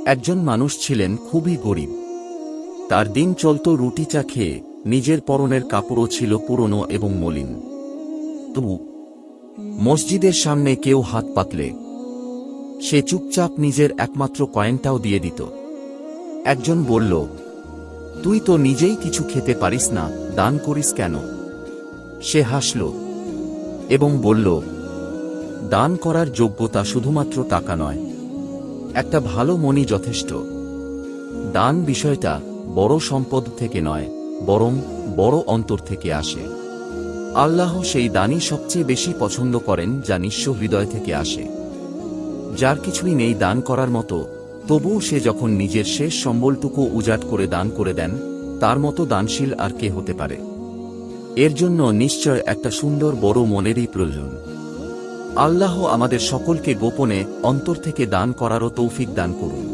একজন মানুষ ছিলেন খুবই গরিব। তার দিন চলত রুটি চা খেয়ে, নিজের পরনের কাপড়ও ছিল পুরনো এবং মলিন। তবু মসজিদের সামনে কেউ হাত পাতলে সে চুপচাপ নিজের একমাত্র কয়েনটাও দিয়ে দিত। একজন বলল, তুই তো নিজেই কিছু খেতে পারিস না, দান করিস কেন? সে হাসল এবং বলল, দান করার যোগ্যতা শুধুমাত্র টাকা নয়, একটা ভালো মনই যথেষ্ট। দান বিষয়টা বড় সম্পদ থেকে নয়, বরং বড় অন্তর থেকে আসে। আল্লাহ সেই দানই সবচেয়ে বেশি পছন্দ করেন যা নিঃস্ব হৃদয় থেকে আসে। যার কিছুই নেই দান করার মতো, তবুও সে যখন নিজের শেষ সম্বলটুকু উজাড় করে দান করে দেন, তার মতো দানশীল আর কে হতে পারে? এর জন্য নিশ্চয় একটা সুন্দর বড় মনেরই প্রয়োজন। আল্লাহ আমাদের সকলকে গোপনে অন্তর থেকে দান করারও তৌফিক দান করুন।